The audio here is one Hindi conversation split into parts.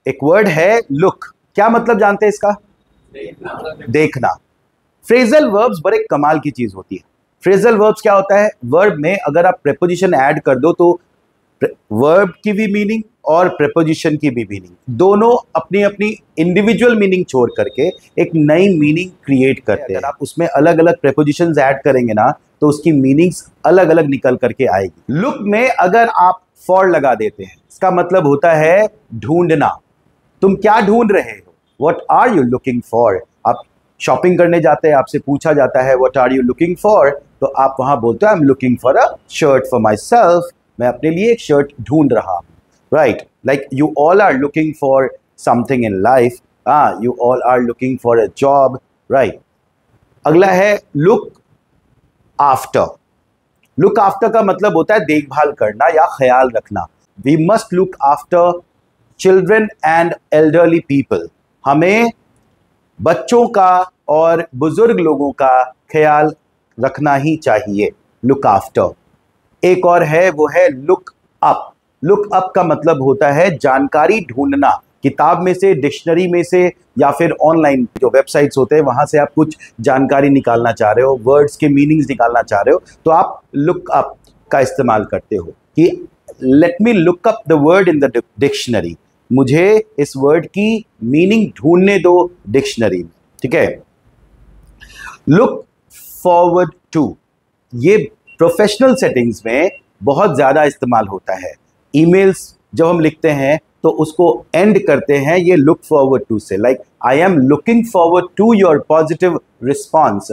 एक वर्ड है लुक, क्या मतलब जानते हैं इसका? देखना। फ्रेजल वर्ब्स बड़े कमाल की चीज होती है। फ्रेजल वर्ब्स क्या होता है? वर्ब में अगर आप प्रेपोजिशन ऐड कर दो तो वर्ब की भी मीनिंग और प्रेपोजिशन की भी मीनिंग, दोनों अपनी अपनी इंडिविजुअल मीनिंग छोड़ करके एक नई मीनिंग क्रिएट करते हैं। अगर आप उसमें अलग अलग प्रेपोजिशंस ऐड करेंगे ना तो उसकी मीनिंग्स अलग अलग निकल करके आएगी। लुक में अगर आप फॉर लगा देते हैं, इसका मतलब होता है ढूंढना। तुम क्या ढूंढ रहे हो? What are you looking for? आप शॉपिंग करने जाते हैं, आपसे पूछा जाता है what are you looking for, तो आप वहां बोलते हो I am looking for a shirt for my self, मैं अपने लिए एक शर्ट ढूंढ रहा हूं। Right, like you all are looking for something in life, you all are looking for a job. Right, अगला है लुक आफ्टर। लुक आफ्टर का मतलब होता है देखभाल करना या ख्याल रखना। We must look after children and elderly people. हमें बच्चों का और बुजुर्ग लोगों का ख्याल रखना ही चाहिए। Look after. एक और है, वो है लुक अप। लुक अप का मतलब होता है जानकारी ढूंढना। किताब में से, डिक्शनरी में से, या फिर ऑनलाइन जो वेबसाइट्स होते हैं वहां से आप कुछ जानकारी निकालना चाह रहे हो, वर्ड्स के मीनिंग्स निकालना चाह रहे हो, तो आप लुक अप का इस्तेमाल करते हो कि let me look up the word in the dictionary. मुझे इस वर्ड की मीनिंग ढूंढने दो डिक्शनरी में। ठीक है। लुक फॉरवर्ड टू, ये प्रोफेशनल सेटिंग्स में बहुत ज़्यादा इस्तेमाल होता है। ईमेल्स जब हम लिखते हैं तो उसको एंड करते हैं ये look forward to say, like I am looking forward to your positive response.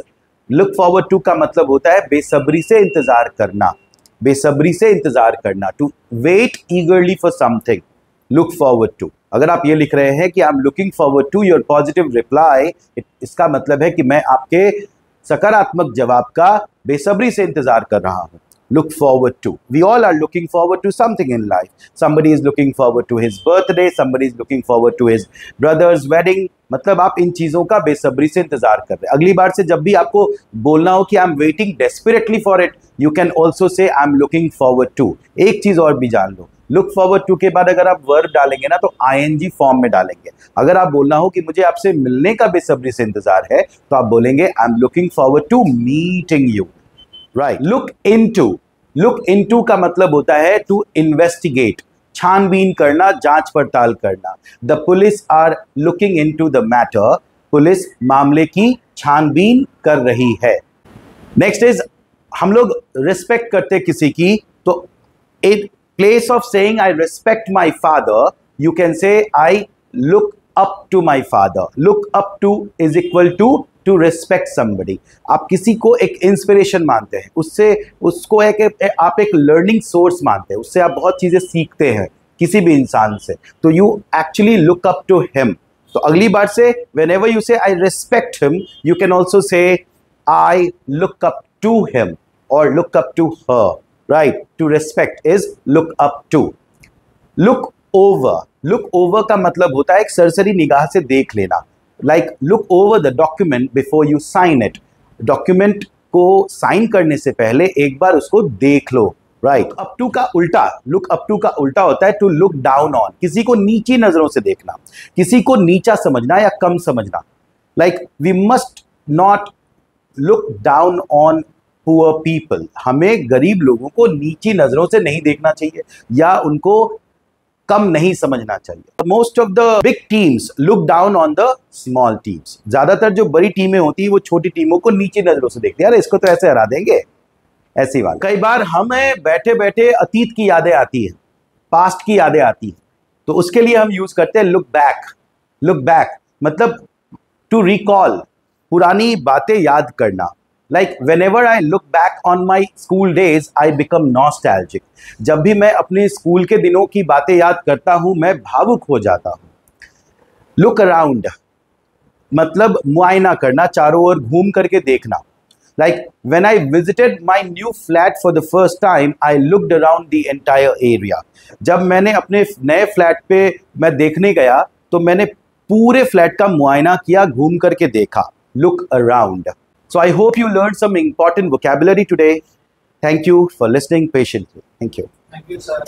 Look forward to का मतलब होता है बेसब्री से इंतजार करना, बेसब्री से इंतजार करना, to wait eagerly for something. Look forward to. अगर आप ये लिख रहे हैं कि I am looking forward to your positive reply, इसका मतलब है कि मैं आपके सकारात्मक जवाब का बेसब्री से इंतजार कर रहा हूं। Look forward to. We all are looking forward to something in life. Somebody is looking forward to his birthday, somebody is looking forward to his brother's wedding. मतलब आप इन चीजों का बेसब्री से इंतजार कर रहे हैं। अगली बार से जब भी आपको बोलना हो कि I am waiting desperately for it, you can also say I am looking forward to. एक चीज और भी जान लो, लुक फॉरवर्ड टू के बाद अगर आप वर्ब डालेंगे ना तो आईएनजी फॉर्म में डालेंगे। अगर आप बोलना हो कि मुझे आपसे मिलने का बेसब्री से इंतजार है तो आप बोलेंगे I am looking forward to meeting you. Right. Look into. Look into का मतलब होता है टू इन्वेस्टिगेट, छानबीन करना, जांच पड़ताल करना। The police are looking into the matter, police मामले की छानबीन कर रही है। नेक्स्ट इज, हम लोग रिस्पेक्ट करते किसी की तो in place of saying I respect my father, you can say I look up to my father. Look up to is equal to respect somebody. आप किसी को एक इंस्पिरेशन मानते हैं, उससे उसको आप एक लर्निंग सोर्स मानते हैं, उससे आप बहुत चीजें सीखते हैं किसी भी इंसान से, तो you actually look up to him. तो अगली बार से whenever you say I respect him, you can also say I look up to him or look up to her, right? To respect is look up to. Look over. Look over का मतलब होता है एक सरसरी निगाह से देख लेना, like look over the document before you sign it. Document को साइन करने से पहले एक बार उसको देख लो, राइट? अप टू का उल्टा, लुक अप टू का उल्टा होता है टू लुक डाउन ऑन, किसी को नीची नजरों से देखना, किसी को नीचा समझना या कम समझना। Like we must not look down on poor people, हमें गरीब लोगों को नीची नजरों से नहीं देखना चाहिए या उनको कम नहीं समझना चाहिए। Most of the big teams look down on the small teams, ज्यादातर जो बड़ी टीमें होती है वो छोटी टीमों को नीची नजरों से देखती है, अरे इसको तो ऐसे हरा देंगे, ऐसी बात। कई बार हमें बैठे बैठे अतीत की यादें आती हैं, पास्ट की यादें आती हैं, तो उसके लिए हम यूज करते हैं लुक बैक। लुक बैक मतलब टू रिकॉल, पुरानी बातें याद करना। Like whenever I look back on my school days, I become nostalgic. जब भी मैं अपने स्कूल के दिनों की बातें याद करता हूं मैं भावुक हो जाता हूं। लुक अराउंड मतलब मुआयना करना, चारों ओर घूम करके देखना। Like when I visited my new flat for the first time, I looked around the entire area. जब मैंने अपने नए फ्लैट पे मैं देखने गया तो मैंने पूरे फ्लैट का मुआयना किया, घूम करके देखा। Look around. So I hope you learned some important vocabulary today. Thank you for listening patiently. Thank you. Thank you, sir.